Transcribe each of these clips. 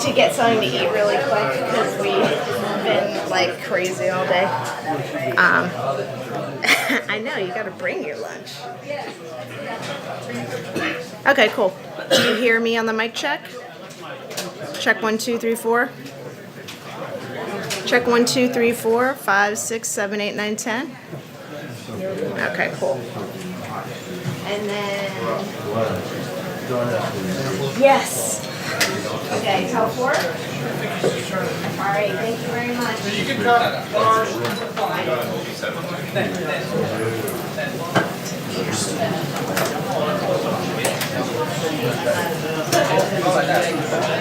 to get something to eat really quick because we've been like crazy all day. I know, you gotta bring your lunch. Okay, cool. Do you hear me on the mic check? Check 1, 2, 3, 4. Check 1, 2, 3, 4, 5, 6, 7, 8, 9, 10. Okay, cool. And then yes. Okay, tell 4. All right, thank you very much. You can cut.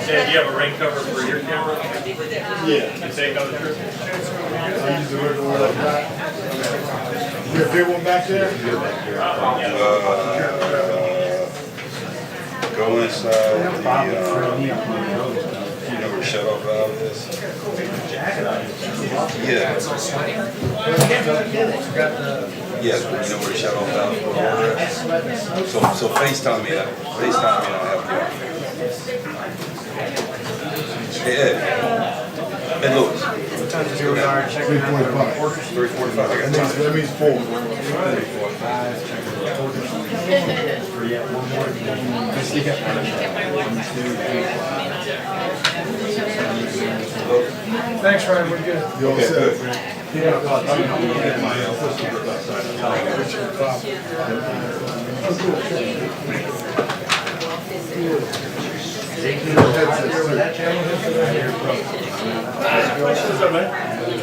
Yeah, do you have a rain cover for your camera? Yeah. You take out the trip? I use the regular one like that. Is there a big one back there? Go inside the, you know where shut-off valve is? Yeah. Yes, but you know where the shut-off valve is? So FaceTime me that. FaceTime me and I'll help you out. Hey, Ed. Ed Lewis. What time does it go down? 3:45. 3:45. I got time. That means 4. Thanks, Ryan. We're good. You all set?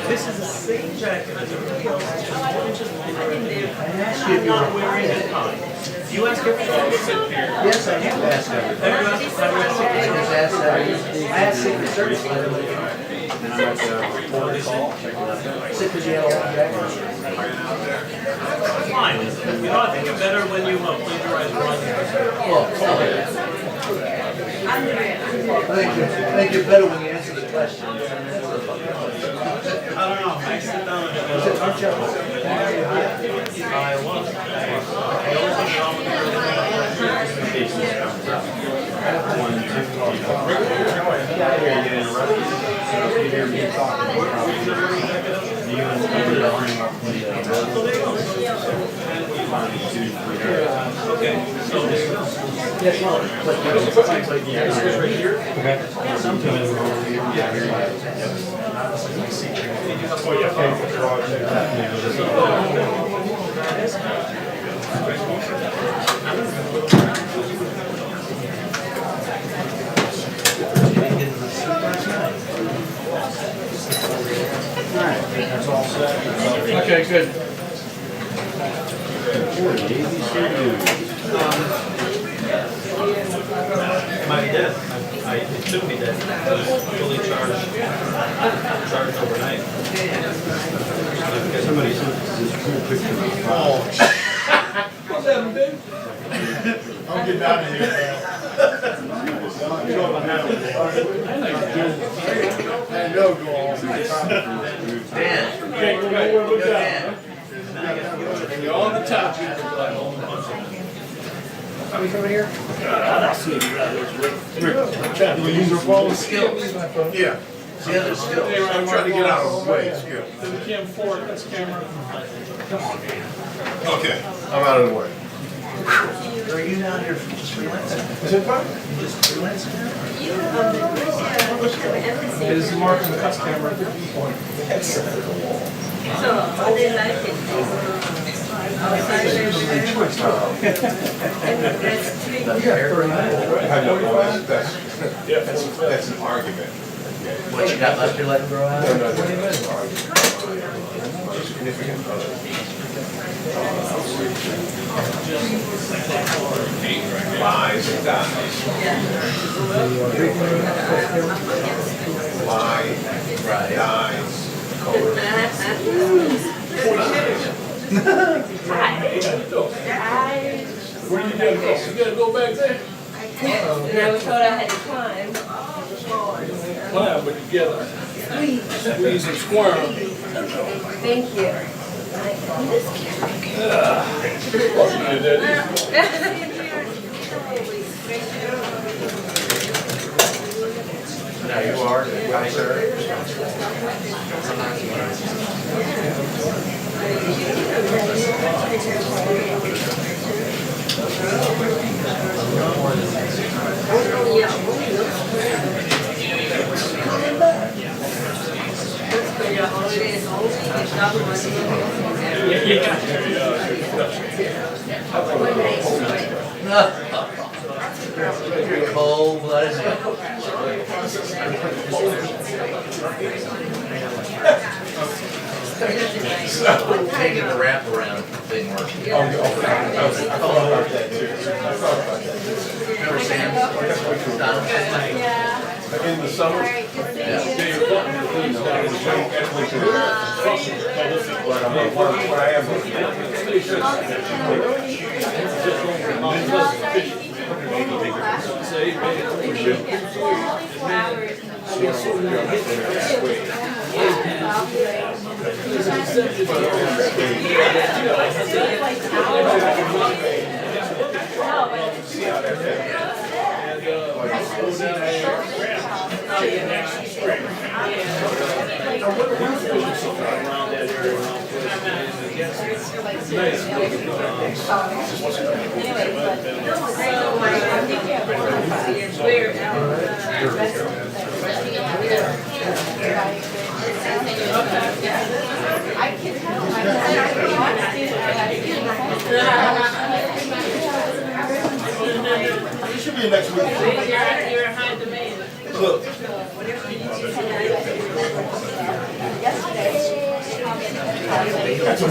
This is the same jacket as everybody else. It's just 1 inch longer. I asked you if you were wearing a tie. You ask everybody to sit here. Yes, I have asked everybody. I asked Secret Service. Secret Jail. Fine. You know, I think it's better when you plagiarize one. I think you're better when you answer the questions. I don't know. I sit down and Aren't you? I was. I always think wrong with Okay, so Yes, well, That's all set. Okay, good. might be dead. It should be dead. It was fully charged overnight. Somebody sent this cool picture of the What's happening, babe? I'm getting out of here, man. I know go on. Dan. Can't go nowhere but down. You're on the top. Are we coming here? Do we use our phone? Skills. Yeah. The other skills. I'm trying to get out of the way. Skip. Then we can't afford this camera. Okay. I'm out of the way. Are you down here for just freelancing? Is it fine? You just freelancing? This is Mark and the cuss camera. So, how they like it? Outside everywhere. And that's 3 That's an argument. What, you got left, you're letting grow out? Significant other. Lies and dies. Lie, dies, Where you gotta go? You gotta go back there? Never thought I had to climb. Climb it together. Squeeze and squirm. Thank you. Now Now you are, hi, sir. Cold-blooded man. Taking the wraparound thing working. Remember Sam? Donald? In the summer. What I You should be next week. You're high demand. Look. That's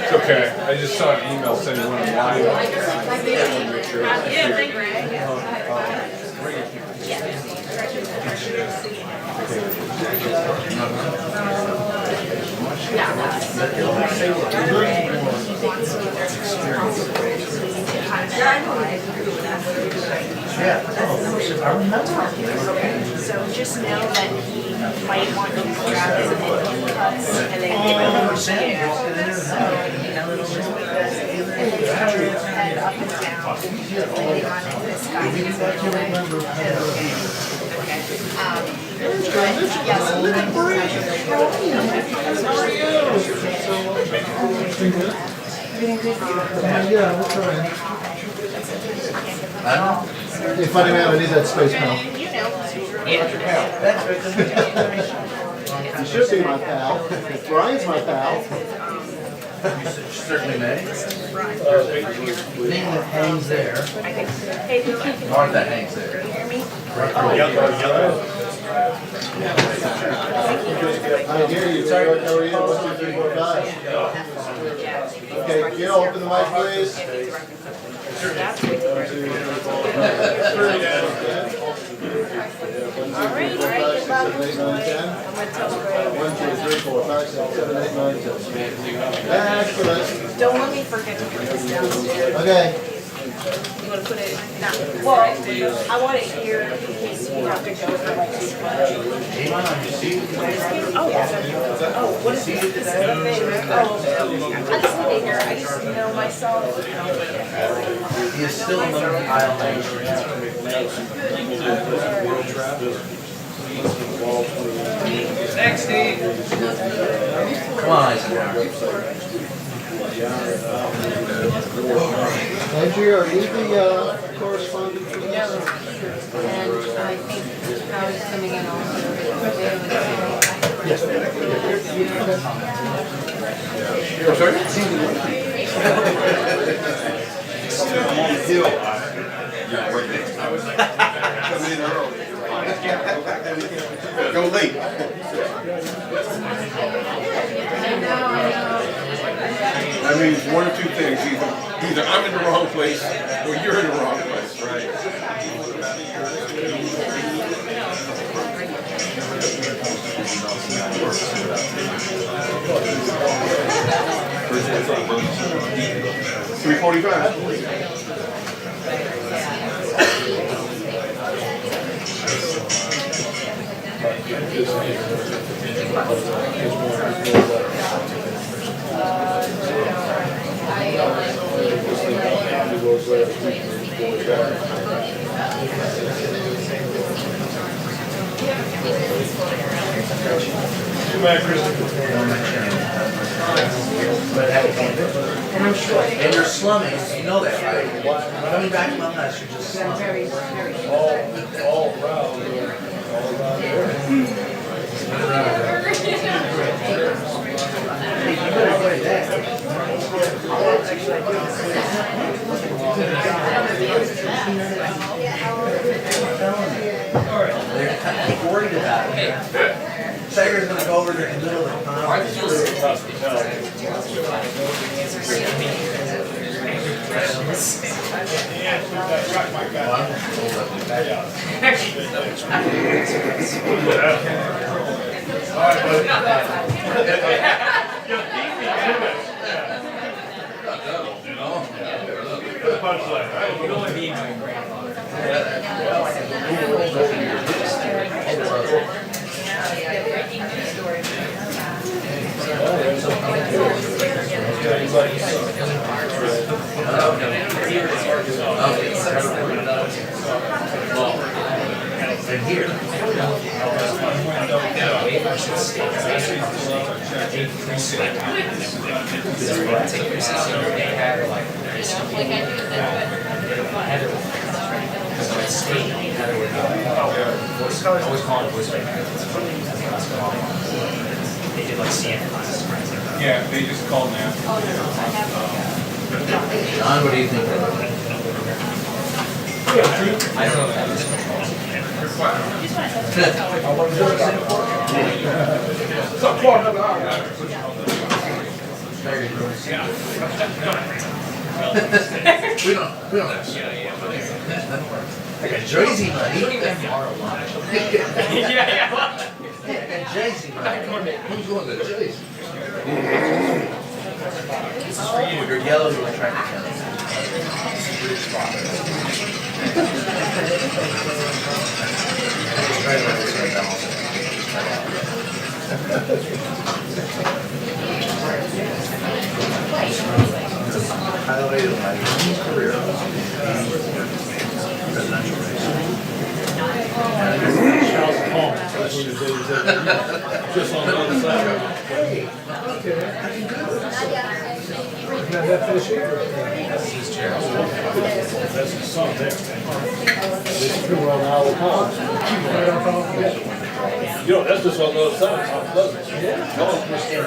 It's okay. I just saw an email saying one live. Yeah, thank you. So just know that he might want you to grab his cuts and then give it over to you. So, you know, it's just because and then turn his head up and down, depending on if this guy is going away. Yes, look at Hey, funny man, I need that space now. you know. You should be my pal. Brian's my pal. Certainly may. Thing that hangs there. Or that hangs there. I hear you. How are you? 1, 2, 3, 4, 5. Okay, Gil, open the mic, please. 1, 2, 3, 4, 5, 6, 7, 8, 9, 10. Excellent. Don't let me forget to put this down. Okay. You want to put it, well, I want it here in case you have to go for like this one. Oh, yeah. Oh, what is this? This is the thing. Oh, I just figure, I just know myself. He is still in the aisle. Next, Steve. Come on, Eisenhower. Angie, are you the correspondent for this? And I think Howard's coming in also. Go late. That means one or two things, either I'm in the wrong place or you're in the wrong place, right? And you're slumming, you know that, right? Coming back from us, you're just slumming. All around They're kind of worried about it. Tiger's gonna go over there in the middle of the conference. Yeah, they just called now. John, what do you think? We don't have. I got Jersey money. I got Jersey money. Who's going to Jersey? This is for you. You're yellow, you're attracted highlighted my career. Presidential race. Just on the other side. That finish here? That's the sun there. This is true on our pond. You know, that's just on the other side. It's Mount Pleasant.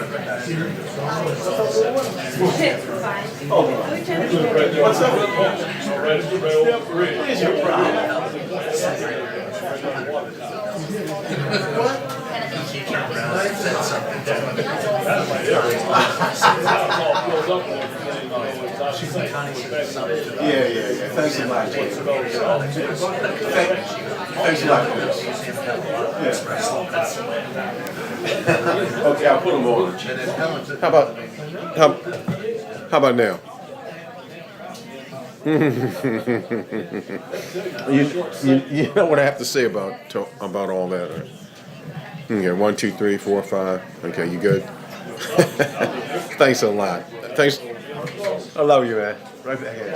What's up? Right over the bridge. What is your problem? Yeah. Thanks a lot. Thanks a lot. Yeah. Okay, I'll put them on. How about now? you know what I have to say about all that? Right? Okay, 1, 2, 3, 4, 5. Okay, you good? Thanks a lot. Thanks. I love you, man. Right back at you.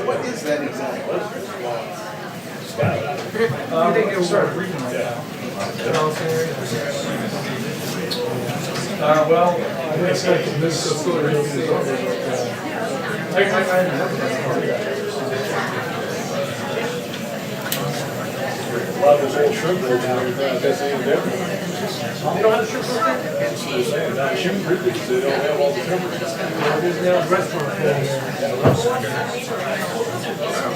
What is that exactly? I think it was started reading like that. Well, it's like this facility. A lot of those old shrimp boats down there, that's ain't there. They don't have the shrimp boats? That's what they're saying. Now, shrimp ribbons, they don't have all the shrimp boats. There's now a restaurant there.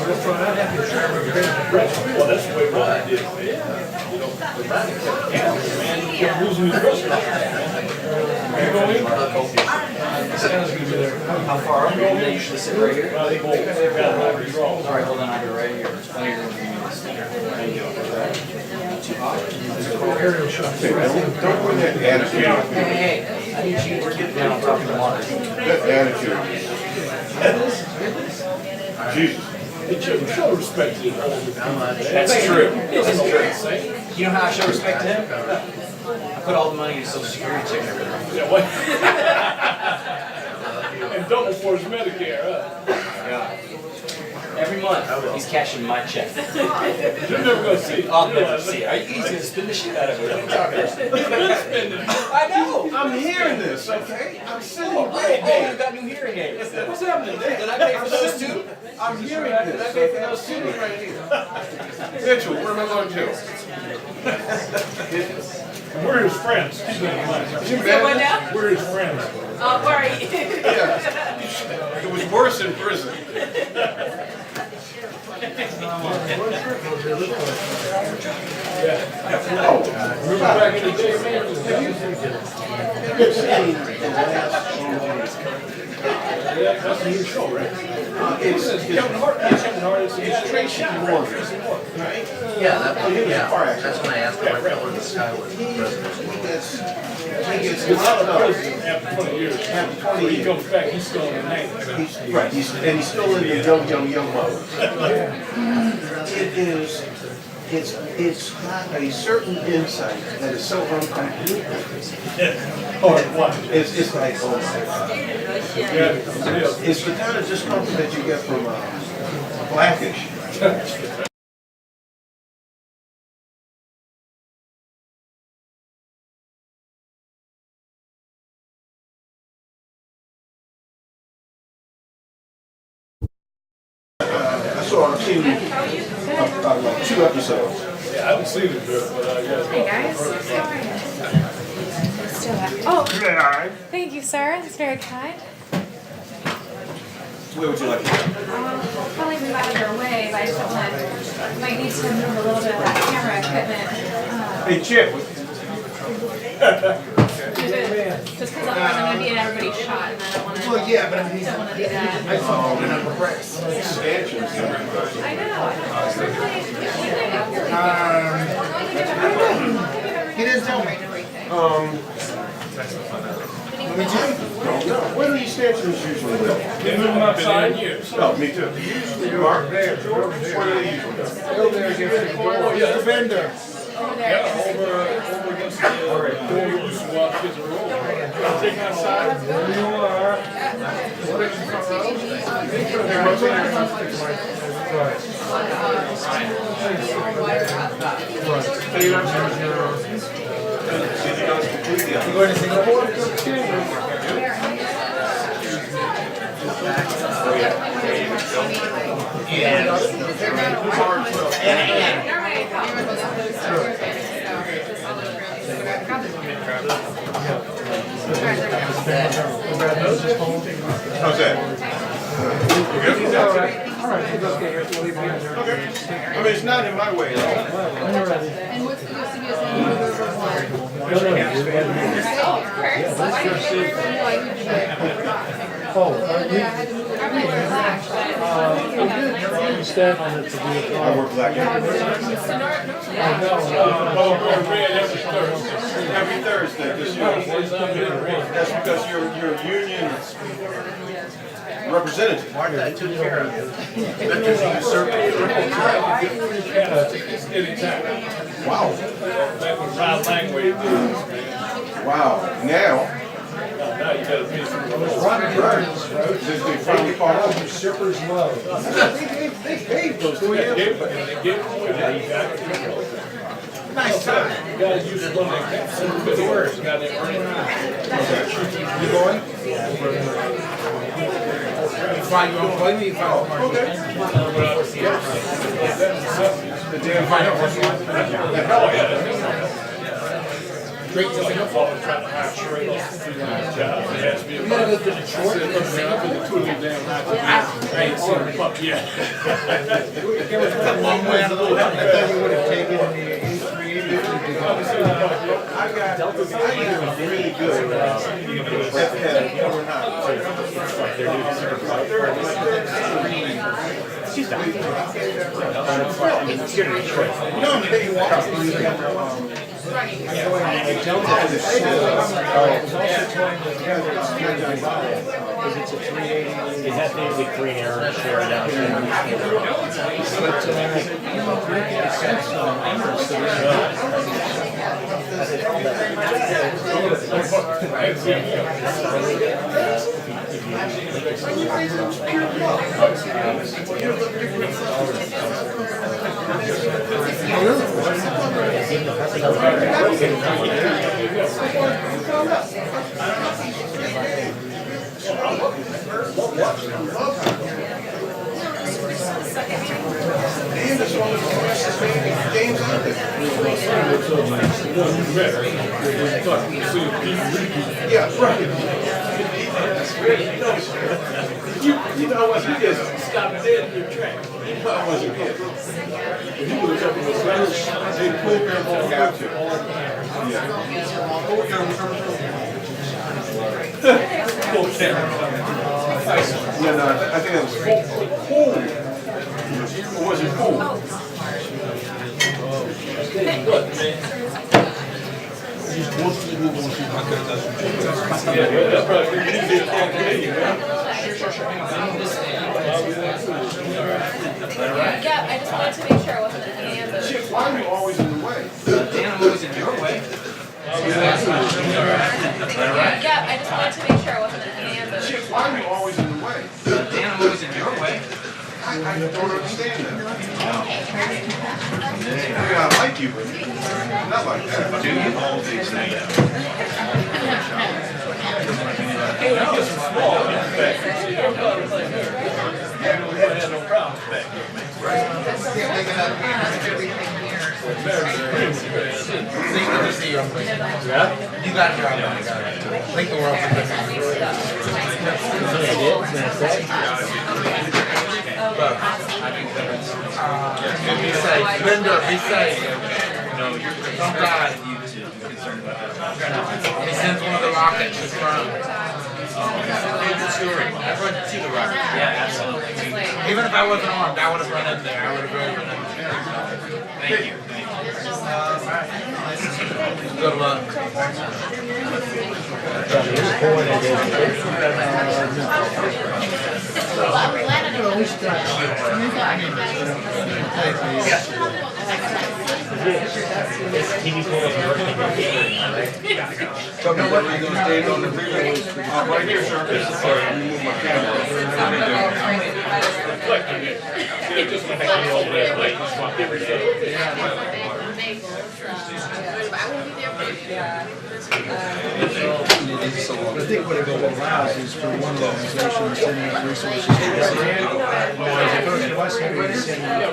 Restaurant, I'd have to shrimp restaurant. Well, that's the way Ron did it, man. You know, the Ron kept gambling, man. He kept losing his restaurant. You going in? Santa's gonna be there. How far are we? They usually sit right here. Well, they've got it already wrong. All right, hold on, I'll be right here. There's plenty of room for me to sit. How you doing? Too hot? Don't bring that attitude. Hey, I need you to get down on top of the water. That attitude. Jesus. Show respect to him. That's true. It's true. You know how I show respect to him? I put all the money in Social Security check every month. Yeah, what? And double for his Medicare, huh? Yeah. Every month, he's cashing my check. You're never gonna see it. I'll never see it. He's gonna spin the shit out of it. What are you talking about? I know. I'm hearing this, okay? I'm sitting Oh, right you there. got new hearing aids. What's happening there? Did I pay for those too? I'm hearing Did I this. pay for those too? Right here. Mitchell, where am I going to? We're his friends. Keep that in mind. What now? We're his friends. Oh, sorry. Yeah. It was worse in prison. Remember back in the day, man? Yeah, that's a new show, right? It's Kevin Hart. Kevin Hart is Tracy Morgan. Yeah, that's when I asked him what color the sky was. The president's It's He's not a not president after 20 years. After 20 When he years. comes back, he's still in the name. Right, he's still in the young mode. It's got a certain insight that is so uncomfortable. Oh, what? It's like, oh my God. Yeah, It's the kind of discomfort that you get from Blackish. I've seen like 2 episodes. Yeah, I haven't seen it, but yeah. Hey guys, how are you? Still up. Oh, thank you, sir. That's very kind. Where would you like to go? We'll probably move out of your way, but I just don't want to. Might need to move a little bit of that camera equipment. Hey, Chip. Just because otherwise I'm going to be in everybody's shot, and I don't want to. Well, yeah, but I mean, Don't want to do that. Stanchions. I know. He didn't tell me. Where do these stanchions usually live? They move them outside. Oh, me too. Mark? Where do they usually live? Oh, yeah. The vendor. Yeah, over against the door you used to watch his roll. Take outside. There you are. You going to Singapore? How's that? Okay. I mean, it's not in my way at all. And what's the CBS name? You stand on it to be a I work black every Thursday. This year. That's because you're a union representative. Martha, I took care of you. Wow. Back when Ron Langway did this, man. Wow. Now, Now you gotta pay some. since they finally caught up, Shippers love. they paid those 2 years. They give it away. Now you got it. Nice time. You gotta use one of the words. You gotta you going? You find your own play, you find the damn final one. Great to think of. Trying to hire straight off. It has to be a You gotta go to Detroit. two of them damn high. I ain't seen it. Fuck yeah. There was a long way out of the way. I thought you would have taken the A380. I got really good. Is that the green arrow share down Yeah, right. You know what? You just stopped dead in your track. You know I wasn't here. He would have jumped in the splash. They pulled them all out. Pull camera. Yeah, no, I think that was cool. Or was it cool? That's probably easier than Canadian, man. Yeah, I just wanted to make sure I wasn't in any of those. Shit, why are you always in the way? Dan, I'm always in your way. Yeah, I just wanted to make sure I wasn't in any of those. Shit, why are you always in the way? Dan, I'm always in your way. I don't understand that. I mean, I like you, but not like that. Do you hold these things? Hey, I'm just small. In fact, you see, I'm not like her. I had no problems back then. You got your own. Think the world for be safe. Linda, be safe. No, you're Don't die. He sends one of the rockets from. Good story. I'd run to the rocket. yeah, absolutely. Even if I wasn't armed, I would have run in there. I would have really run in there. Thank you. Good luck. So now what, are you gonna stand on the freeway? Right here, sir. Sorry, I moved my camera. Yeah, just when I came over there, like, you swap every day. I think what it allows is for one organization to send out resources to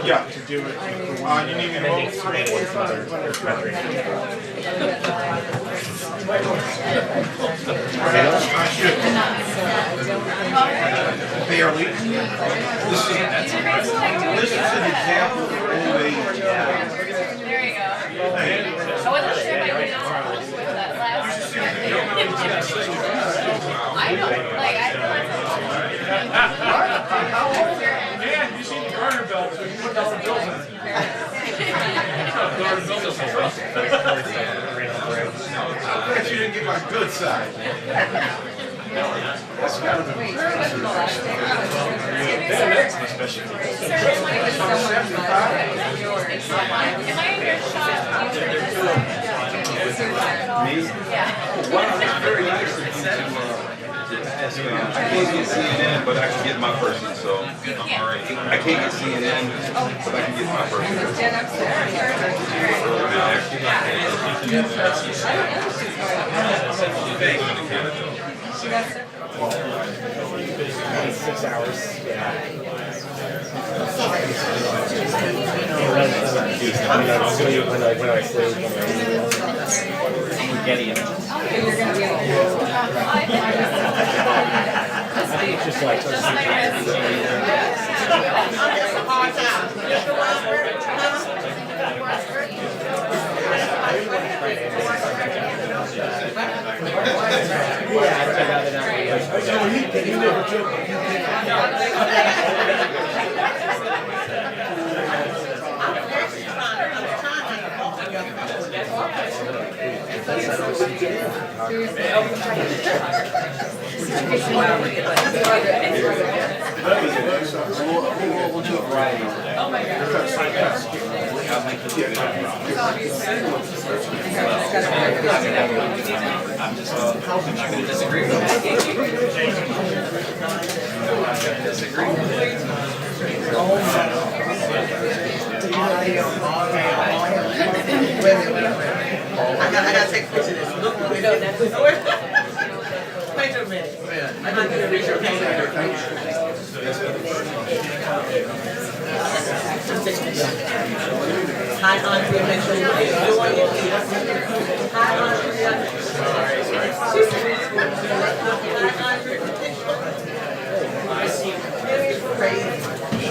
Yeah. to do it. You need me to vote? I should. Barely. This is an example of old age. There you go. I wasn't sure if I could not with that last. I know, like, I Man, you see the garter belt, so you put dollar bills in it. Garter bills is for us. I bet you didn't get my good side. That's gotta be. Wait, where was the last thing? Excuse me, sir. Sir, am I in your shot? Yeah. Wow, that's very nice of you to I can't get CNN, but I can get my person, so. I can't get CNN, but I can get my person. 6 hours. When I sleep, Getty. I think it's just like We'll do a variety. Oh my I'm not going to disagree with I gotta take a picture of this. Look, wait a minute. I'm not gonna reach your Hi, Andrea Mitchell. How you doing? Hi, Andrea.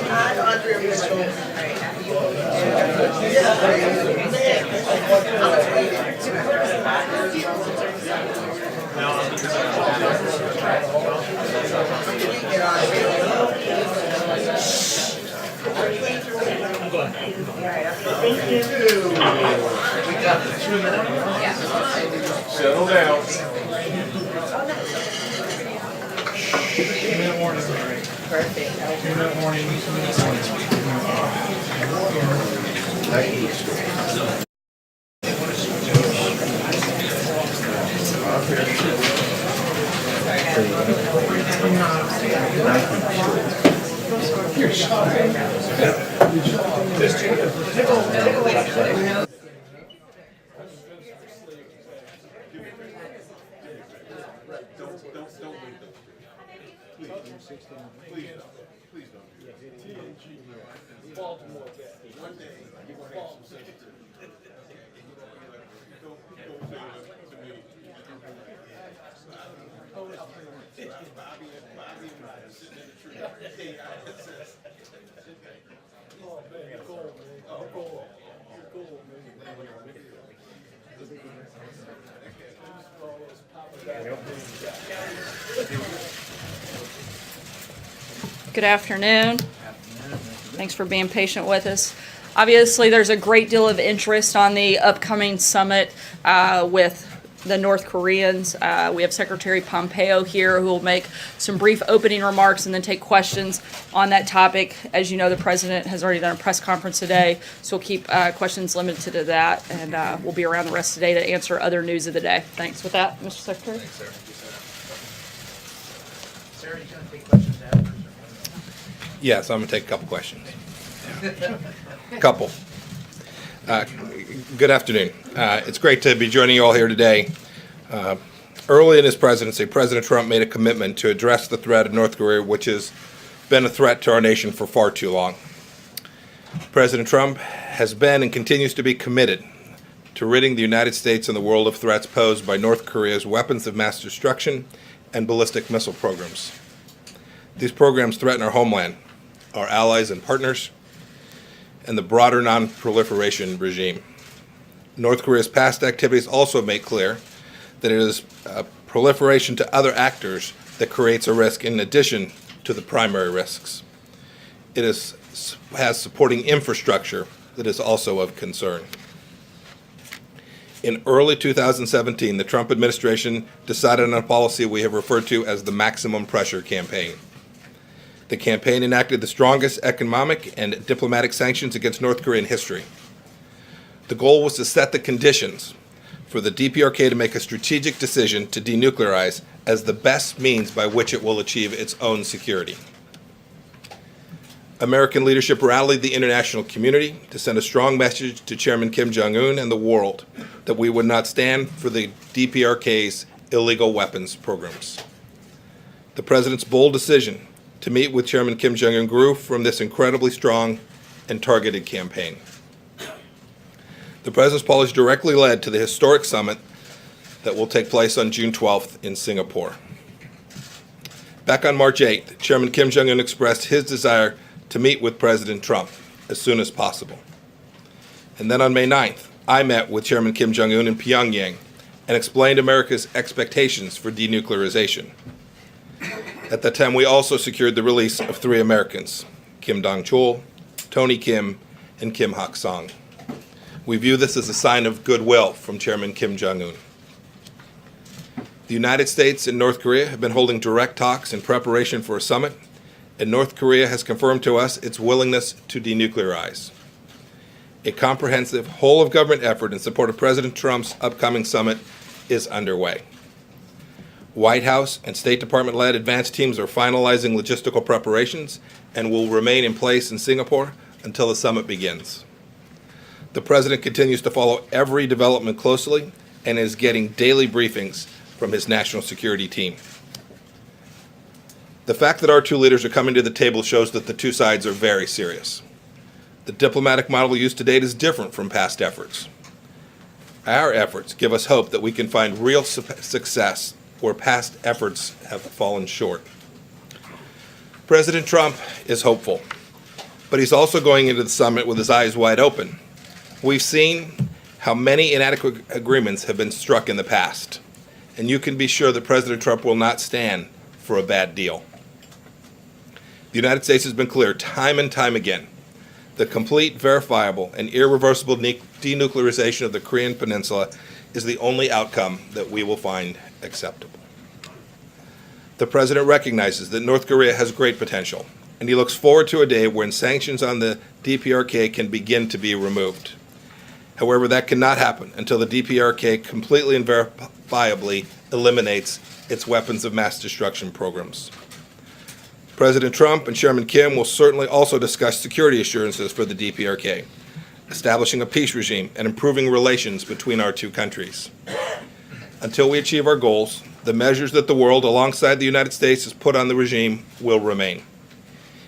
Hi, Andrea Mitchell. Hi, Andrea Mitchell. Settle down. 2-minute warning. Perfect. 2-minute warning. 2-minute warning. Good afternoon. Thanks for being patient with us. Obviously, there's a great deal of interest on the upcoming summit with the North Koreans. We have Secretary Pompeo here who will make some brief opening remarks and then take questions on that topic. As you know, the President has already done a press conference today, so we'll keep questions limited to that, and we'll be around the rest of the day to answer other news of the day. Thanks. With that, Mr. Secretary. Thanks, sir. Sarah, you gonna take questions after? Yes, I'm going to take a couple questions. Couple. Good afternoon. It's great to be joining you all here today. Early in his presidency, President Trump made a commitment to address the threat of North Korea, which has been a threat to our nation for far too long. President Trump has been and continues to be committed to ridding the United States and the world of threats posed by North Korea's weapons of mass destruction and ballistic missile programs. These programs threaten our homeland, our allies and partners, and the broader non-proliferation regime. North Korea's past activities also make clear that it is proliferation to other actors that creates a risk in addition to the primary risks. It has supporting infrastructure that is also of concern. In early 2017, the Trump administration decided on a policy we have referred to as the maximum pressure campaign. The campaign enacted the strongest economic and diplomatic sanctions against North Korea in history. The goal was to set the conditions for the DPRK to make a strategic decision to denuclearize as the best means by which it will achieve its own security. American leadership rallied the international community to send a strong message to Chairman Kim Jong-un and the world that we would not stand for the DPRK's illegal weapons programs. The President's bold decision to meet with Chairman Kim Jong-un grew from this incredibly strong and targeted campaign. The President's policy directly led to the historic summit that will take place on June 12th in Singapore. Back on March 8th, Chairman Kim Jong-un expressed his desire to meet with President Trump as soon as possible. And then on May 9th, I met with Chairman Kim Jong-un in Pyongyang and explained America's expectations for denuclearization. At that time, we also secured the release of 3 Americans, Kim Dong-chul, Tony Kim, and Kim Hak-song. We view this as a sign of goodwill from Chairman Kim Jong-un. The United States and North Korea have been holding direct talks in preparation for a summit, and North Korea has confirmed to us its willingness to denuclearize. A comprehensive whole-of-government effort in support of President Trump's upcoming summit is underway. White House and State Department-led advance teams are finalizing logistical preparations and will remain in place in Singapore until the summit begins. The President continues to follow every development closely and is getting daily briefings from his national security team. The fact that our 2 leaders are coming to the table shows that the 2 sides are very serious. The diplomatic model used to date is different from past efforts. Our efforts give us hope that we can find real success where past efforts have fallen short. President Trump is hopeful, but he's also going into the summit with his eyes wide open. We've seen how many inadequate agreements have been struck in the past, and you can be sure that President Trump will not stand for a bad deal. The United States has been clear time and time again. The complete, verifiable, and irreversible denuclearization of the Korean Peninsula is the only outcome that we will find acceptable. The President recognizes that North Korea has great potential, and he looks forward to a day when sanctions on the DPRK can begin to be removed. However, that cannot happen until the DPRK completely and verifiably eliminates its weapons of mass destruction programs. President Trump and Chairman Kim will certainly also discuss security assurances for the DPRK, establishing a peace regime and improving relations between our 2 countries. Until we achieve our goals, the measures that the world, alongside the United States, has put on the regime will remain.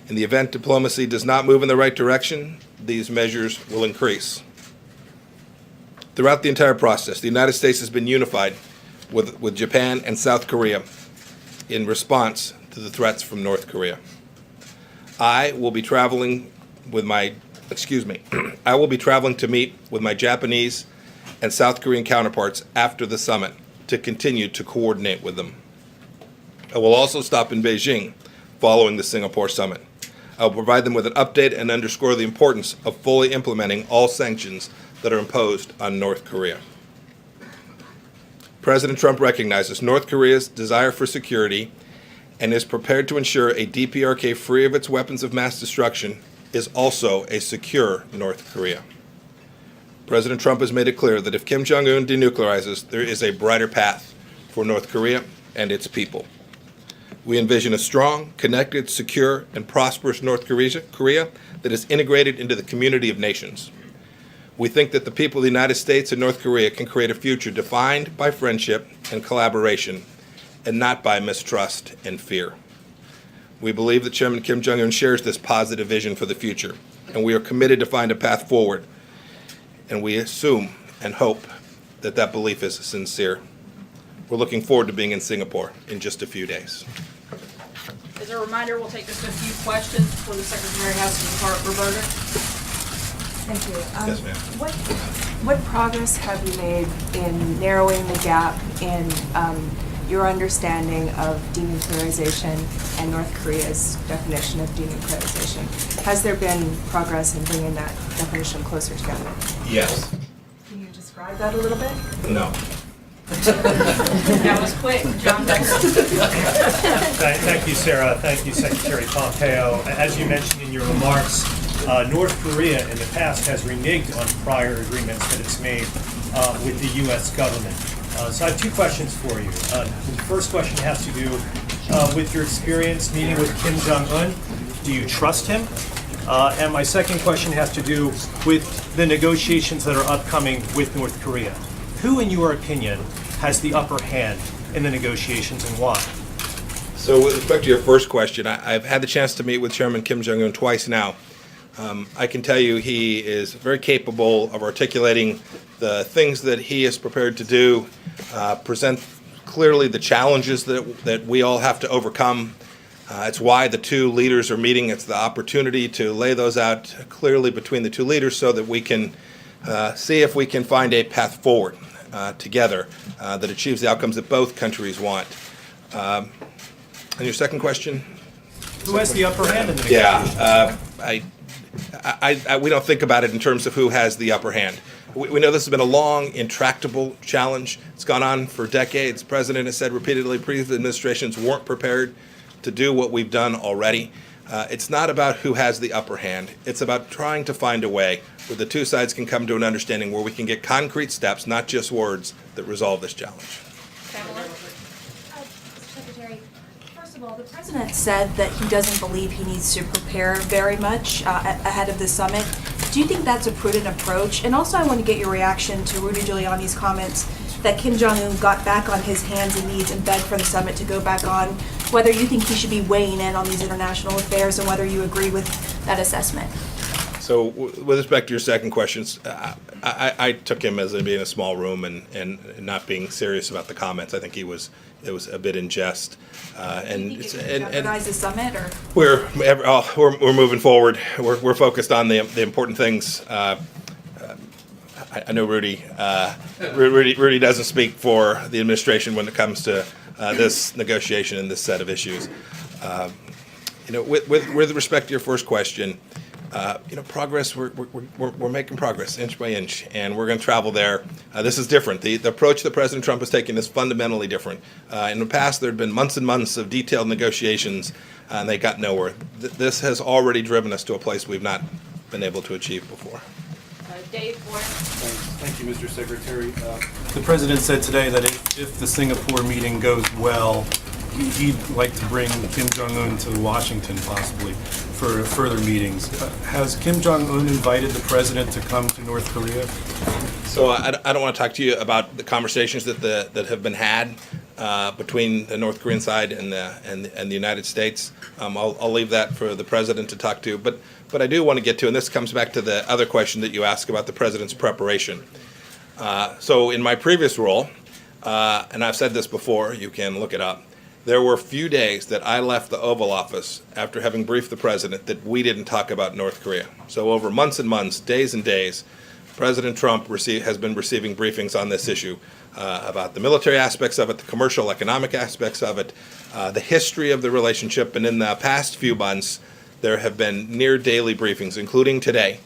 In the event diplomacy does not move in the right direction, these measures will increase. Throughout the entire process, the United States has been unified with Japan and South Korea in response to the threats from North Korea. I will be traveling to meet with my Japanese and South Korean counterparts after the summit to continue to coordinate with them. I will also stop in Beijing following the Singapore summit. I will provide them with an update and underscore the importance of fully implementing all sanctions that are imposed on North Korea. President Trump recognizes North Korea's desire for security and is prepared to ensure a DPRK free of its weapons of mass destruction is also a secure North Korea. President Trump has made it clear that if Kim Jong-un denuclearizes, there is a brighter path for North Korea and its people. We envision a strong, connected, secure, and prosperous North Korea that is integrated into the community of nations. We think that the people of the United States and North Korea can create a future defined by friendship and collaboration, and not by mistrust and fear. We believe that Chairman Kim Jong-un shares this positive vision for the future, and we are committed to find a path forward, and we assume and hope that that belief is sincere. We're looking forward to being in Singapore in just a few days. As a reminder, we'll take just a few questions before the Secretary has to depart. Roberta? Thank you. Yes, ma'am. What progress have you made in narrowing the gap in your understanding of denuclearization and North Korea's definition of denuclearization? Has there been progress in bringing that definition closer together? Yes. Can you describe that a little bit? No. That was quick. John Becker. Thank you, Sarah. Thank you, Secretary Pompeo. As you mentioned in your remarks, North Korea in the past has reneged on prior agreements that it's made with the U.S. government. So I have 2 questions for you. The first question has to do with your experience meeting with Kim Jong-un. Do you trust him? And my second question has to do with the negotiations that are upcoming with North Korea. Who, in your opinion, has the upper hand in the negotiations and why? So with respect to your first question, I've had the chance to meet with Chairman Kim Jong-un twice now. I can tell you he is very capable of articulating the things that he is prepared to do, present clearly the challenges that we all have to overcome. It's why the two leaders are meeting. It's the opportunity to lay those out clearly between the two leaders so that we can see if we can find a path forward together that achieves the outcomes that both countries want. And your second question? Who has the upper hand in the negotiations? We don't think about it in terms of who has the upper hand. We know this has been a long, intractable challenge. It's gone on for decades. The president has said repeatedly previous administrations weren't prepared to do what we've done already. It's not about who has the upper hand. It's about trying to find a way where the two sides can come to an understanding where we can get concrete steps, not just words, that resolve this challenge. Secretary, first of all, the president said that he doesn't believe he needs to prepare very much ahead of the summit. Do you think that's a prudent approach? And also I want to get your reaction to Rudy Giuliani's comments that Kim Jong-un got back on his hands and knees and begged for the summit to go back on, whether you think he should be weighing in on these international affairs and whether you agree with that assessment. So with respect to your second questions, I took him as being a small room and not being serious about the comments. I think it was a bit in jest. Do you think it would jeopardize the summit, or? We're moving forward. We're focused on the important things. I know Rudy doesn't speak for the administration when it comes to this negotiation and this set of issues. With respect to your first question, progress. We're making progress inch by inch, and we're going to travel there. This is different. The approach that President Trump is taking is fundamentally different. In the past, there had been months and months of detailed negotiations, and they got nowhere. This has already driven us to a place we've not been able to achieve before. Dave Warren. Thank you, Mr. Secretary. The president said today that if the Singapore meeting goes well, he'd like to bring Kim Jong-un to Washington possibly for further meetings. Has Kim Jong-un invited the president to come to North Korea? So I don't want to talk to you about the conversations that have been had between the North Korean side and the United States. I'll leave that for the president to talk to. But I do want to get to, and this comes back to the other question that you asked about the president's preparation. So in my previous role, and I've said this before, you can look it up, there were few days that I left the Oval Office after having briefed the president that we didn't talk about North Korea. So over months and months, days and days, President Trump has been receiving briefings on this issue about the military aspects of it, the commercial, economic aspects of it, the history of the relationship. And in the past few months, there have been near daily briefings, including today,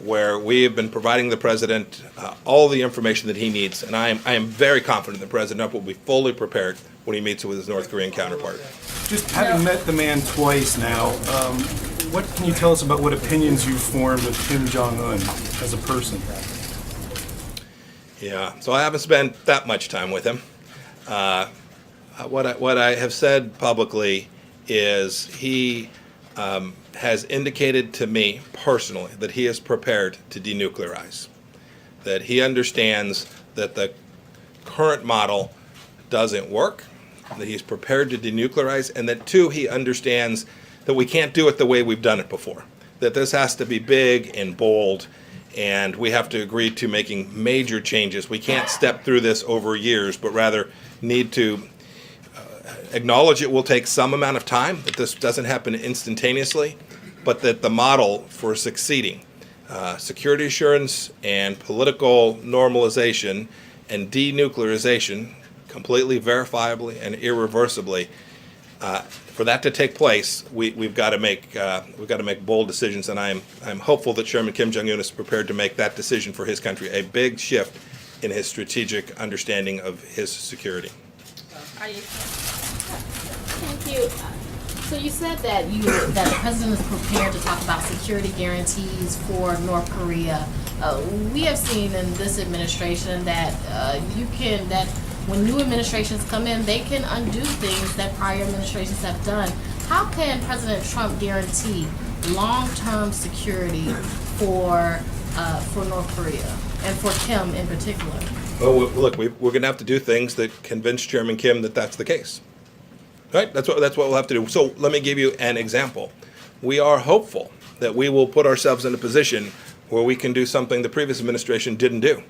where we have been providing the president all the information that he needs. And I am very confident that President Trump will be fully prepared when he meets with his North Korean counterpart. Just having met the man twice now, what can you tell us about what opinions you've formed of Kim Jong-un as a person? Yeah, so I haven't spent that much time with him. What I have said publicly is he has indicated to me personally that he is prepared to denuclearize, that he understands that the current model doesn't work, that he's prepared to denuclearize, and that, two, he understands that we can't do it the way we've done it before, that this has to be big and bold, and we have to agree to making major changes. We can't step through this over years, but rather need to acknowledge it will take some amount of time, that this doesn't happen instantaneously, but that the model for succeeding, security assurance and political normalization and denuclearization, completely verifiably and irreversibly, for that to take place, we've got to make bold decisions, and I'm hopeful that Chairman Kim Jong-un is prepared to make that decision for his country, a big shift in his strategic understanding of his security. Thank you. So you said that that the president is prepared to talk about security guarantees for North Korea. We have seen in this administration that that when new administrations come in, they can undo things that prior administrations have done. How can President Trump guarantee long-term security for North Korea and for Kim in particular? Well, look, we're going to have to do things that convince Chairman Kim that that's the case. Right? That's what we'll have to do. So let me give you an example. We are hopeful that we will put ourselves in a position where we can do something the previous administration didn't do.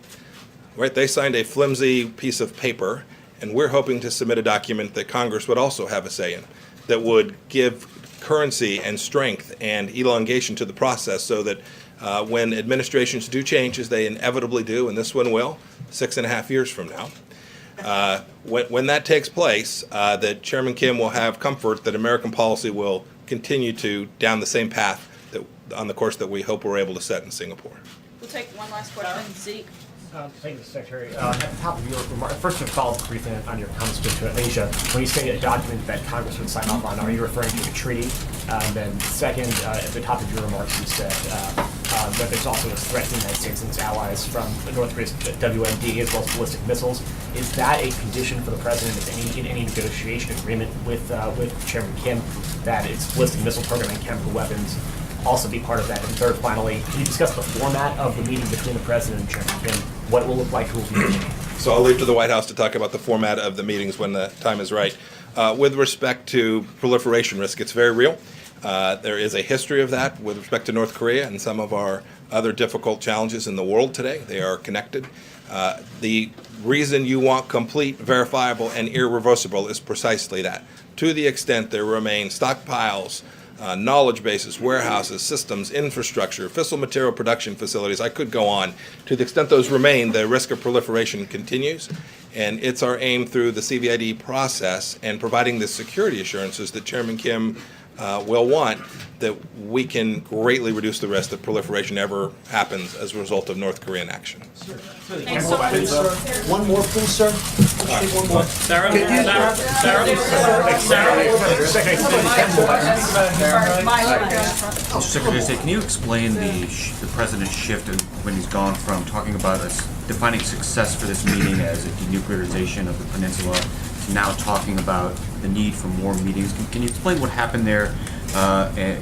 Right? They signed a flimsy piece of paper, and we're hoping to submit a document that Congress would also have a say in, that would give currency and strength and elongation to the process so that when administrations do change, as they inevitably do, and this one will, 6.5 years from now, when that takes place, that Chairman Kim will have comfort that American policy will continue to down the same path that on the course that we hope we're able to set in Singapore. We'll take one last question. Zeke. Thank you, Secretary. At the top of your remark, first to follow up briefly on your comments to Asia, when you say a document that Congress would sign off on, are you referring to a treaty? Then second, at the top of your remarks, you said that there's also a threat to the United States and its allies from North Korea's WMD as well as ballistic missiles. Is that a condition for the president in any negotiation agreement with Chairman Kim that its ballistic missile program and chemical weapons also be part of that? And third, finally, can you discuss the format of the meeting between the president and Chairman Kim, what it will look like, who will be meeting? So I'll leave to the White House to talk about the format of the meetings when the time is right. With respect to proliferation risk, it's very real. There is a history of that with respect to North Korea and some of our other difficult challenges in the world today. They are connected. The reason you want complete, verifiable, and irreversible is precisely that. To the extent there remain stockpiles, knowledge bases, warehouses, systems, infrastructure, fissile material production facilities, I could go on. To the extent those remain, the risk of proliferation continues, and it's our aim through the CVID process and providing the security assurances that Chairman Kim will want that we can greatly reduce the risk that proliferation ever happens as a result of North Korean action. Thanks so much. One more, please, sir. Take one more. Sarah? Secretary, can you explain the president's shift when he's gone from talking about defining success for this meeting as a denuclearization of the peninsula to now talking about the need for more meetings? Can you explain what happened there and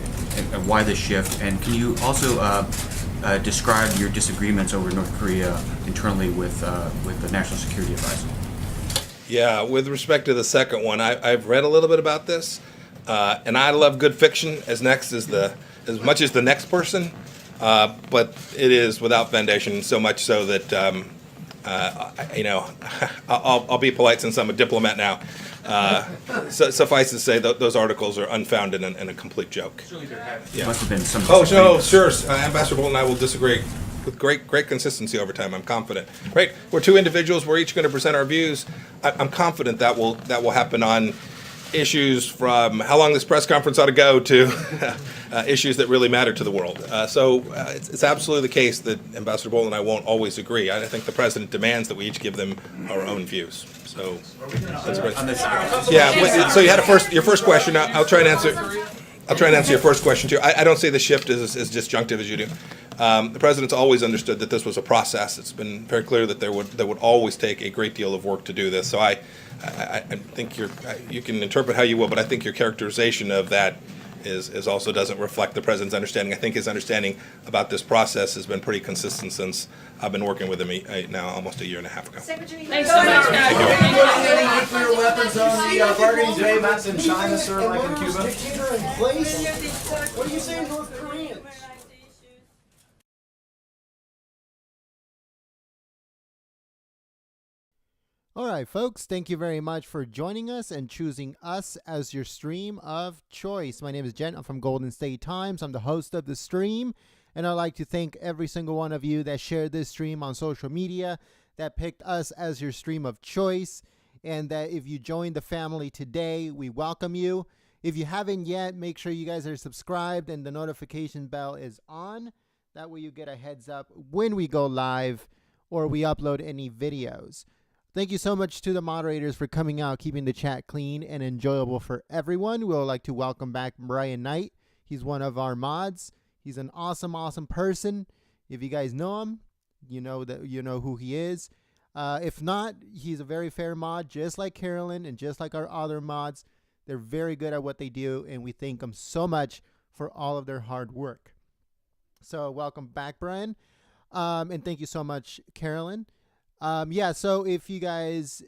why the shift? And can you also describe your disagreements over North Korea internally with the National Security Advisor? Yeah, with respect to the second one, I've read a little bit about this, and I love good fiction as much as the next person, but it is without foundation, so much so that I'll be polite since I'm a diplomat now. Suffice to say, those articles are unfounded and a complete joke. Yeah. Must have been some. Oh no, sure. Ambassador Bolton and I will disagree with great consistency over time. I'm confident. Right, we're two individuals. We're each going to present our views. I'm confident that will happen on issues from how long this press conference ought to go to issues that really matter to the world. So it's absolutely the case that Ambassador Bolton and I won't always agree. I think the president demands that we each give them our own views. So that's great. Yeah. So you had your first question. I'll try and answer your first question too. I don't see the shift as disjunctive as you do. The president's always understood that this was a process. It's been very clear that there would always take a great deal of work to do this. So I think you can interpret how you will, but I think your characterization of that is also doesn't reflect the president's understanding. I think his understanding about this process has been pretty consistent since I've been working with him now almost a year and a half ago. Secretary, thanks so much. Nuclear weapons on the bargaining table. That's in China, sir, like in Cuba. Dictator in place. What are you saying, North Koreans? All right, folks, thank you very much for joining us and choosing us as your stream of choice. My name is Jen. I'm from Golden State Times. I'm the host of the stream, and I'd like to thank every single one of you that shared this stream on social media, that picked us as your stream of choice, and that if you joined the family today, we welcome you. If you haven't yet, make sure you guys are subscribed and the notification bell is on. That way you get a heads up when we go live or we upload any videos. Thank you so much to the moderators for coming out, keeping the chat clean and enjoyable for everyone. We would like to welcome back Brian Knight. He's one of our mods. He's an awesome, awesome person. If you guys know him, you know who he is. If not, he's a very fair mod, just like Carolyn and just like our other mods. They're very good at what they do, and we thank them so much for all of their hard work. So welcome back, Brian. And thank you so much, Carolyn. So if you guys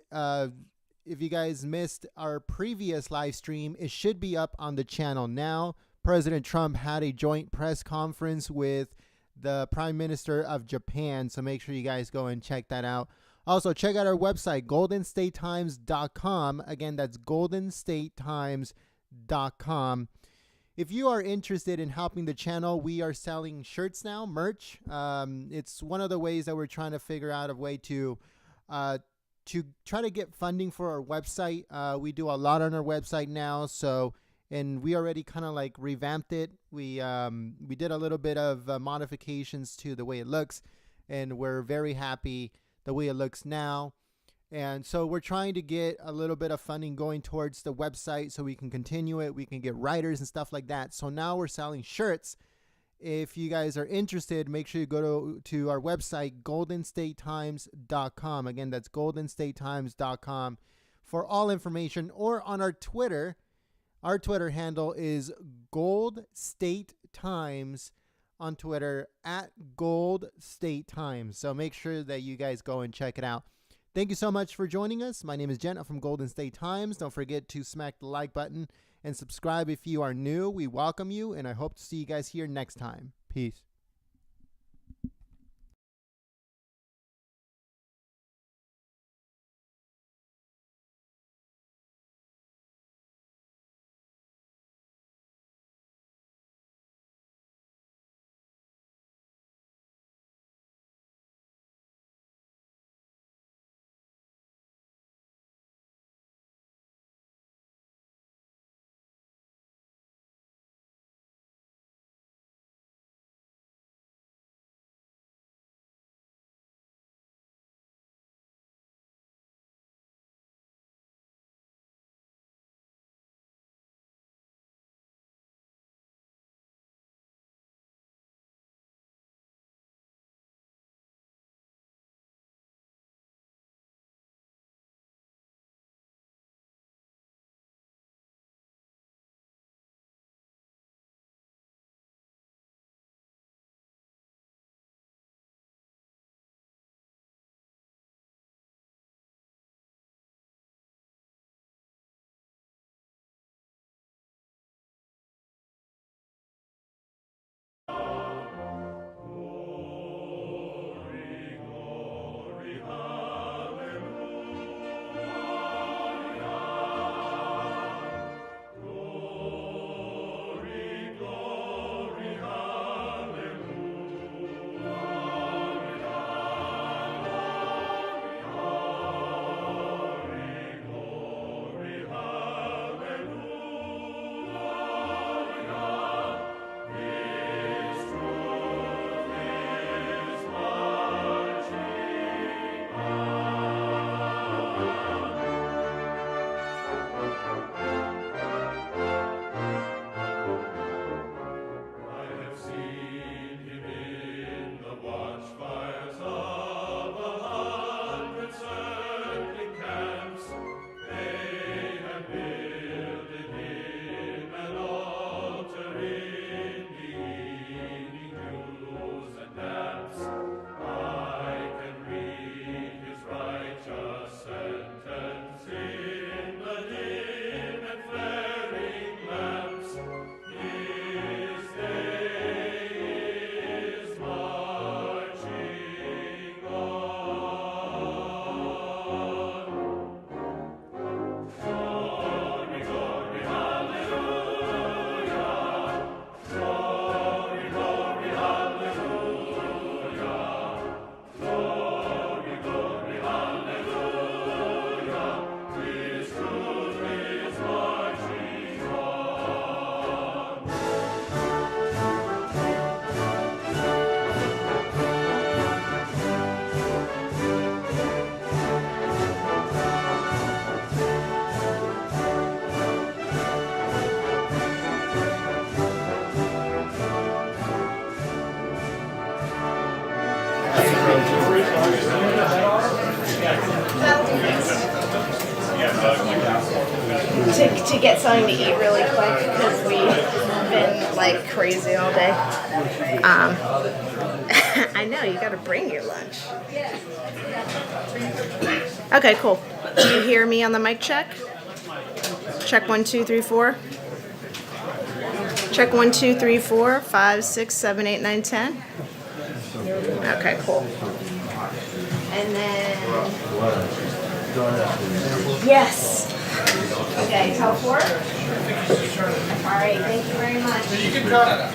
missed our previous live stream, it should be up on the channel now. President Trump had a joint press conference with the Prime Minister of Japan, so make sure you guys go and check that out. Also, check out our website, goldenstatetimes.com. Again, that's goldenstatetimes.com. If you are interested in helping the channel, we are selling shirts now, merch. It's one of the ways that we're trying to figure out a way to try to get funding for our website. We do a lot on our website now, and we already kind of like revamped it. We did a little bit of modifications to the way it looks, and we're very happy the way it looks now. And so we're trying to get a little bit of funding going towards the website so we can continue it. We can get writers and stuff like that. So now we're selling shirts. If you guys are interested, make sure you go to our website, goldenstatetimes.com. Again, that's goldenstatetimes.com for all information, or on our Twitter. Our Twitter handle is Gold State Times on Twitter, at Gold State Times. So make sure that you guys go and check it out. Thank you so much for joining us. My name is Jen. I'm from Golden State Times. Don't forget to smack the like button and subscribe if you are new. We welcome you, and I hope to see you guys here next time. Peace. To get something to eat really quick because we've been like crazy all day. I know, you gotta bring your lunch. Okay, cool. Do you hear me on the mic check? Check 1, 2, 3, 4. Check 1, 2, 3, 4, 5, 6, 7, 8, 9, 10. Okay, cool. And then yes. Okay, tell 4. All right, thank you very much. You can cut.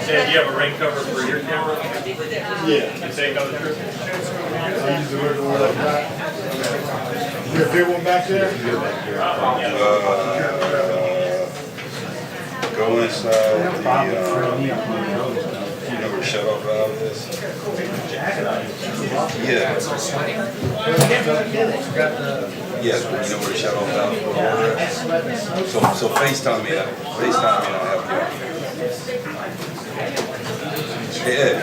Dan, do you have a rain cover for your camera? Yeah. You take other trips? I use the regular one like that. Is there a big one back there? Go inside the, you know where shut-off valve is? Yeah. Yes, but you know where the shut-off valve is? So FaceTime me that. FaceTime me and I'll help you. Hey, Ed.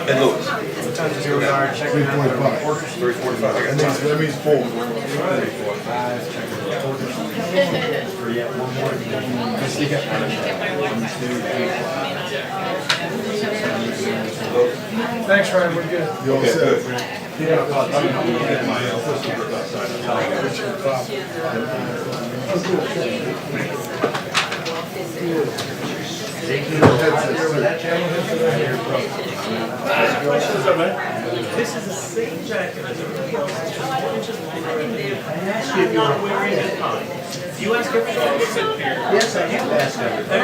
Ed Lewis. What time is it? 3:45. 3:45. I got time. That means 4. Thanks, Ryan. We're good. You all set? This is the same jacket as everybody else. I asked you if you were wearing a tie. You asked everybody to sit here. Yes, I have asked everybody.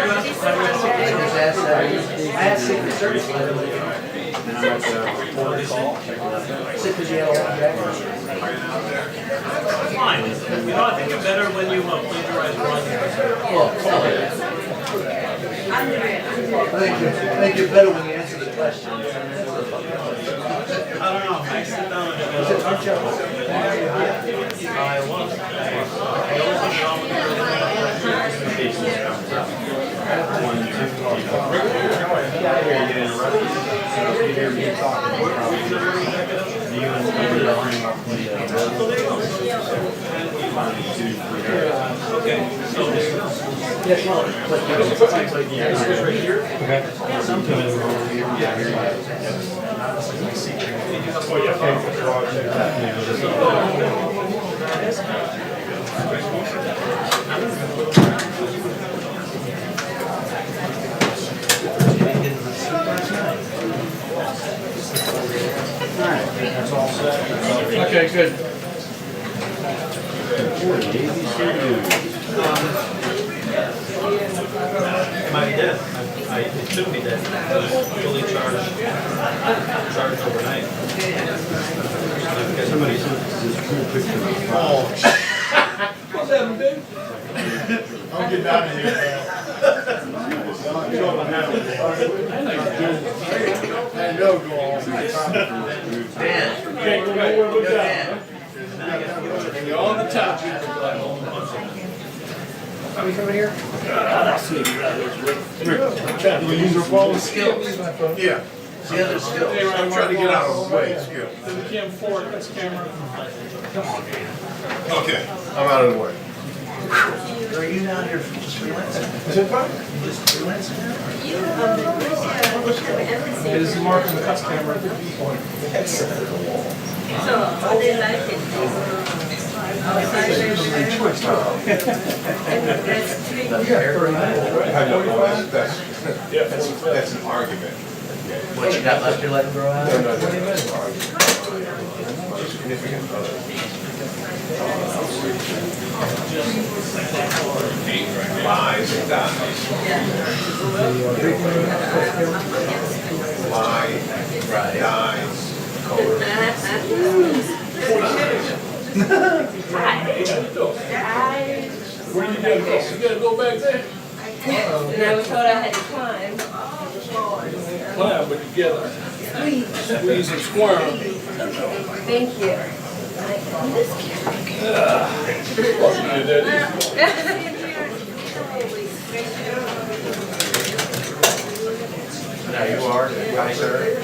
I asked Secret Service. And I'm like, protocol. Secret Yellow jacket. Fine. You know, I think it's better when you plagiarize one. I think you're better when you answer the questions. I don't know. I sit down and I was. Okay, so That's all set. okay, good. My debt, it should be dead. It was fully charged overnight. Somebody sent this cool picture of the file. What's that, big? I'm getting out of here, man. I know, go on. Dan. Can't go nowhere but down. You're on the top. Are we coming here? We use our phone? Skills. Yeah. The other skills. I'm trying to get out of the way, Skip. Then we can't afford this camera. Okay, I'm out of the way. Are you down here just freelancing? Is it fun? Just freelancing now? It is marking the cuts camera. So, how they like it? That's an argument. What, you got left your letting grow out? No. Significant other. Lies and dies. Lie, dies, Where you gotta go? You gotta go back there? And I was told I had to climb. Climb it together. Squeeze and squirm. Thank you. you are, hi, sir.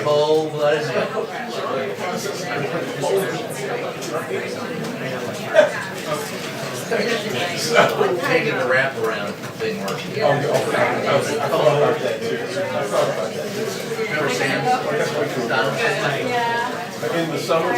Cold-blooded man. Taking the wraparound thing working. Remember Sam? In the summer?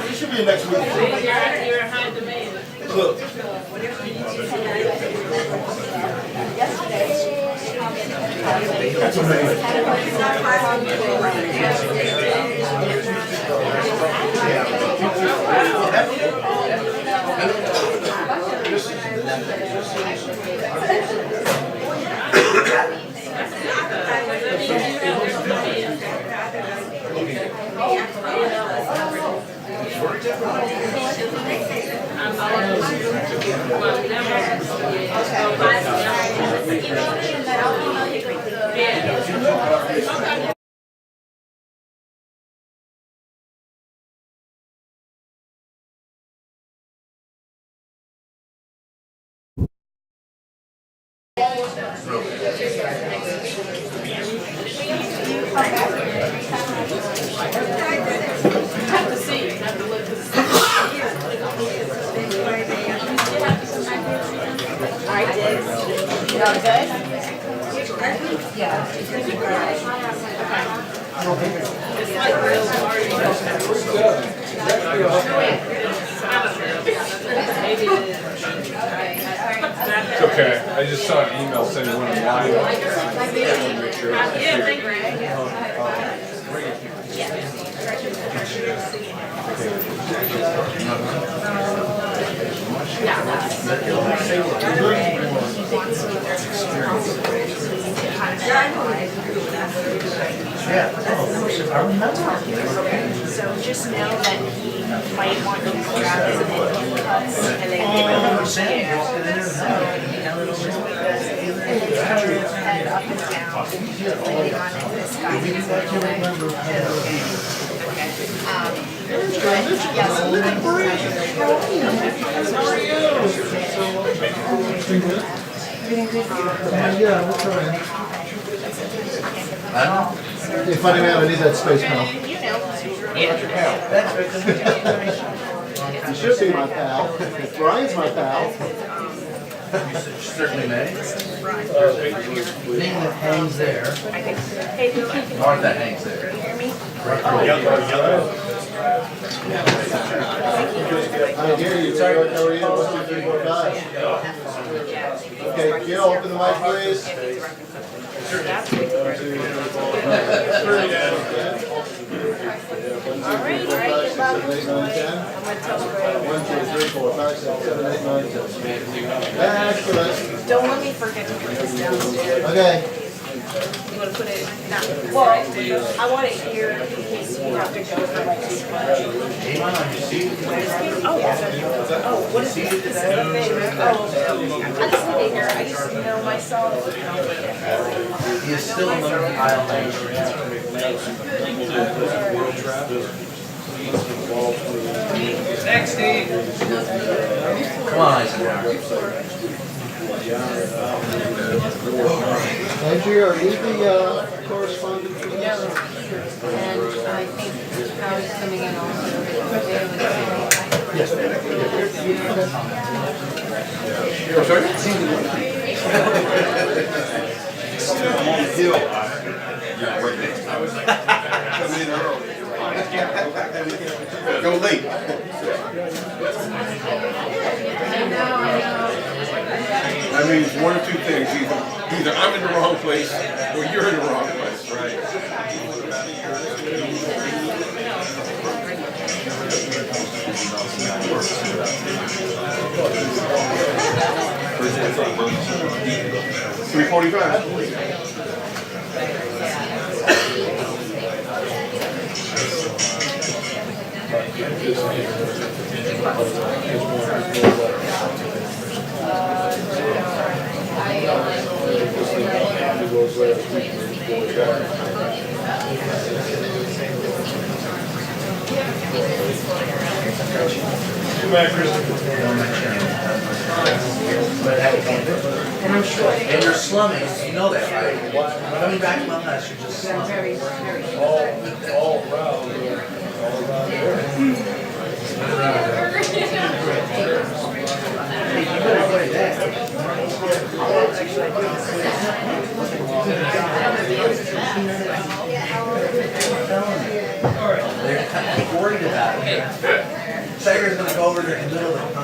You should be next week. You're high demand. Look. That's It's okay. I just saw an email saying one of the line. So just know that he might want you to grab his opinion cuts and then give it over to you. So, just head up and down, depending on if this guy is Hey, funny man, I need that space pal. You should be my pal. Brian's my pal. You certainly may. Thing that hangs there. Mark that hangs there. I hear you. How are you? 1, 2, 3, 4, 5. Okay, Gil, open the mic, please. 1, 2, 3, 4, 5, 6, 7, 8, 9, 10. Excellent. Don't let me forget to put this downstairs. Okay. You want to put it now? Well, I want it here in case you have to go for like this much. Oh, yeah. Oh, what is this? This is the thing. Oh, I just need it here. I just know myself. He is still in the aisle. Next, Steve. Come on, Eisenhower. Andrew, are you the correspondent for this? And I think Howard's coming in also. Yes. Go late. That means one or two things. Either I'm in the wrong place or you're in the wrong place, right? And you're slumming, you know that, right? Coming back from unless you're just slumming. All around They're kind of worried about it. Tiger's gonna go over there in the middle of the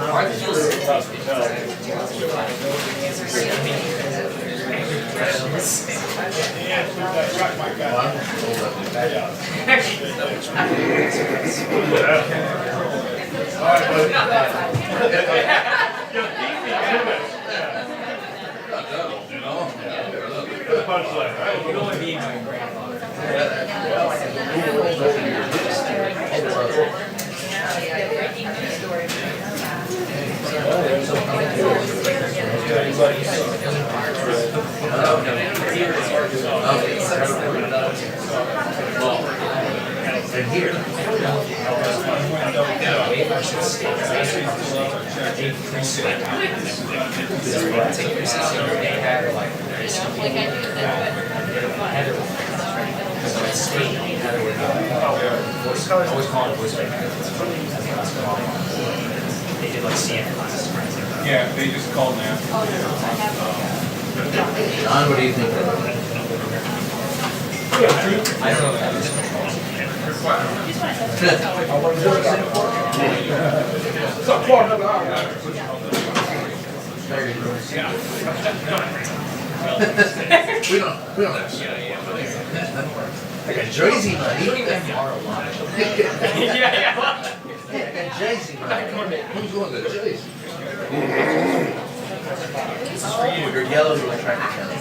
They did like CN classes, right? Yeah, they just called now. John, what do you think? I don't know that. We don't have. I got Jersey money. You don't even have borrow money. Yeah. I got Jersey money. Who's going to Jersey? This is for you. You're yellow, you're attracted to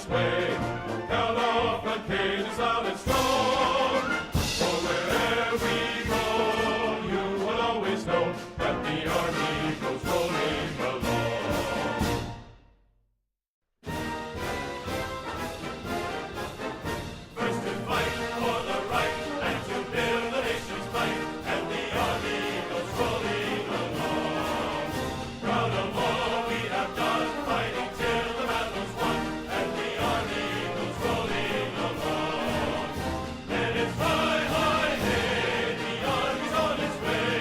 its way. Count off the cadence loud and strong. For wherever we go, you will always know that the army goes rolling along. First to fight for the right and to build the nation's might, and the army goes rolling along. Proud of all we have done, fighting till the battle's won, and the army goes rolling along. And it's high, high, hey, the army's on its way.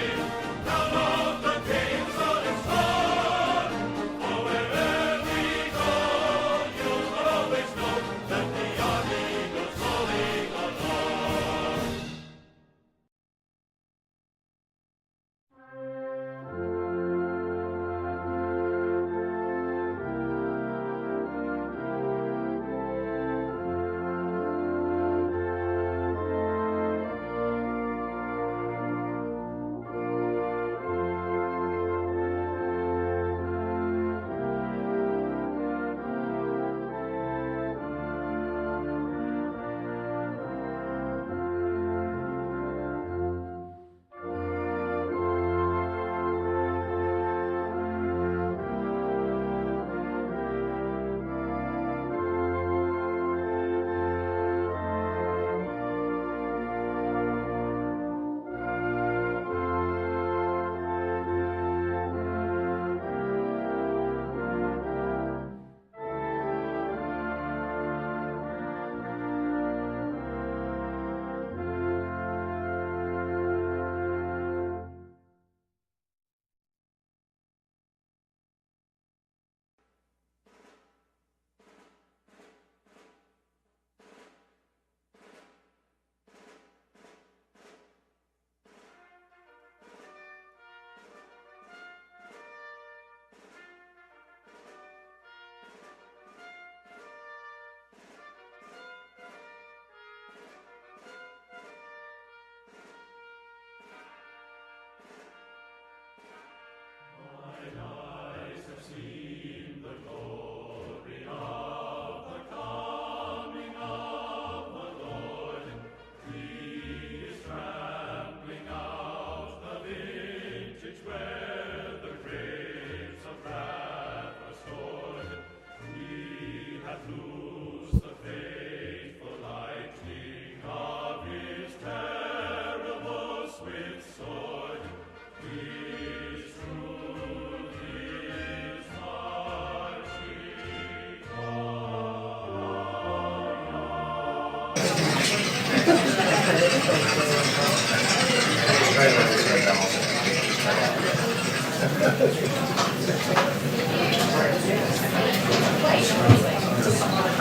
Count off the cadence on its run. For wherever we go, you will always know that the army goes rolling along.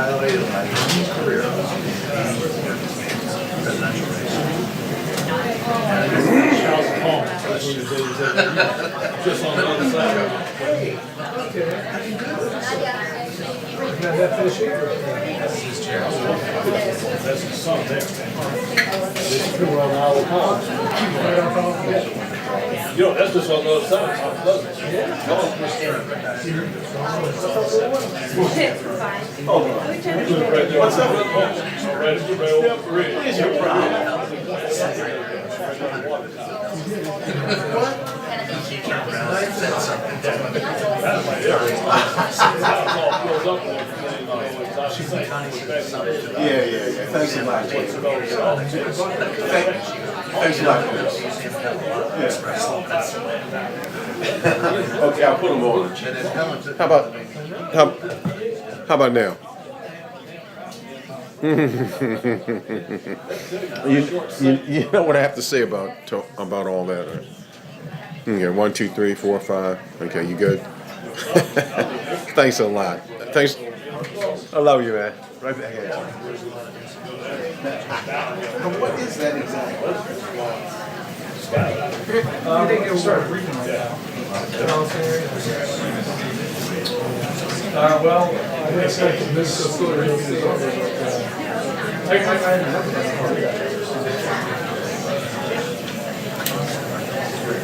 Highlighted my career. Presidential race. Just on the other side. That's his chair. That's his son there. It's true on our palms. You know, that's just on the other side. How pleasant. What's up? Right over parade. What is your problem? Yeah. Thanks a lot. Thanks a lot. Yeah. Okay, I'll put them on. How about now? You know what I have to say about all that? Right? Okay, 1, 2, 3, 4, 5. Okay, you good? Thanks a lot. Thanks. I love you, man. Right back at you. What is that exactly? You think it'll start reading like that? Well, I guess I can miss the story.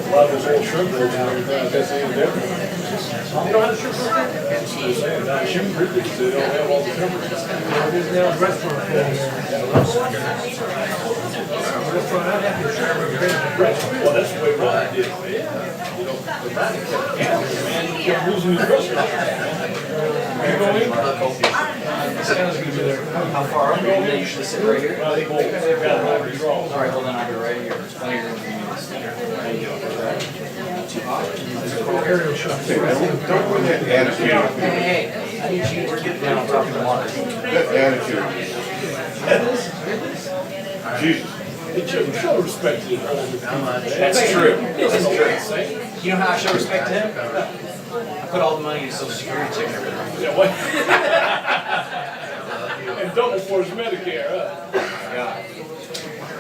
A lot of this old shrimp roll down here, I guess ain't different. They don't have the sugar. That's what I'm saying. Now, sugar really, they don't have all the sugar. There's now a restaurant there. Restaurant, I'd have to share with the restaurant. Well, that's the way Ron did. Yeah. You know, the Ron kept gambling, man. He kept losing his restaurant. You go in? Sounds good there. How far are you? They usually sit right here? Well, they've got it already wrong. All right, well then I'll be right here. There's plenty of room for me to sit. How you doing? Too hot? Don't put that attitude. Hey, I need you to get down on top of the water. That attitude. Jesus. Show respect to him. That's true. That's true. You know how I show respect to him? I put all the money in his Social Security check every month. Yeah, what? And double for his Medicare, huh? Yeah.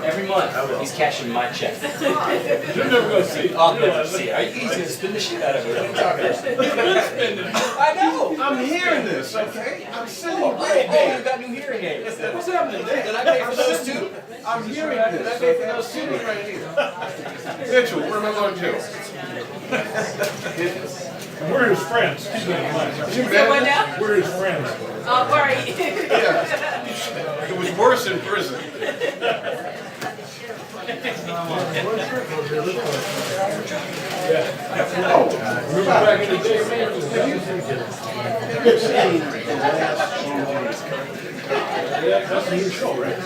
Every month, he's cashing my check. You're never gonna see it. I'll never see it. He's gonna spin the shit out of it. What are you talking about? I know. I'm hearing this, okay? I'm sitting Oh, right you there. got new hearing aids. What's happening there? Did I pay for those too? I'm hearing Did I this. pay for those too? Right here. Mitchell, where am I going to? We're his friends. Keep that in mind. What now? We're his friends. Oh, sorry. Yeah. It was worse in prison. Remember back in the day, man? Yeah, that's a new show, right?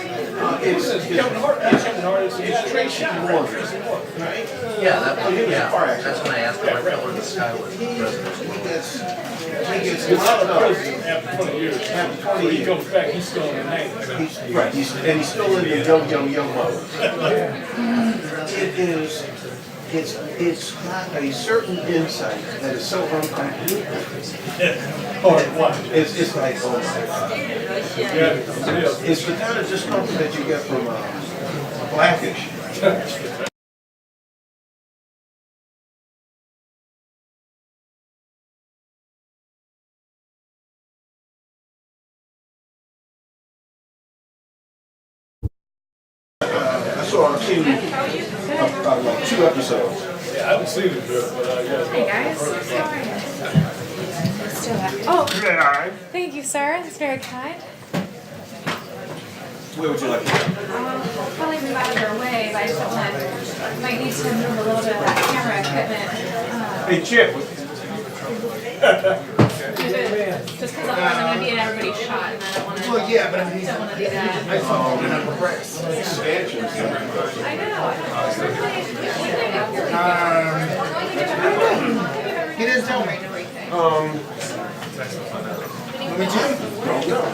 It's Kevin Hart. Kevin Hart is Tracy Morgan, right? Yeah, that's when I asked him where the sky was. The president's It's He's not a not president after 20 years. After 20 When he years. comes back, he's still in the name. Right, he's still in the young mode. It's got a certain insight that is so uncomprehendable. It's like, oh my God. It's the kind of discomfort that you get from Blackish. I seen like 2 episodes. Yeah, I haven't seen it, but Hey guys, how are you? Still have. Oh, thank you, sir. That's very kind. Where would you like to go? I'll probably move out of your way, but I just don't want to. Might need to move a little bit of that camera equipment. Hey, Chip. Just because otherwise I'm going to be in everybody's shot, and I don't want to. Well, yeah, but I mean, don't want to do that. Expansions. I know. He didn't tell me.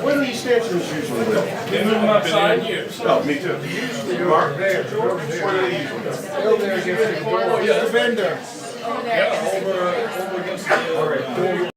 When are these extensions usually live? Been with him outside years. Oh, me too. Mark? Where are they usually? Over there against the door. Yeah, the vendor. Over there. Yeah, over against the door.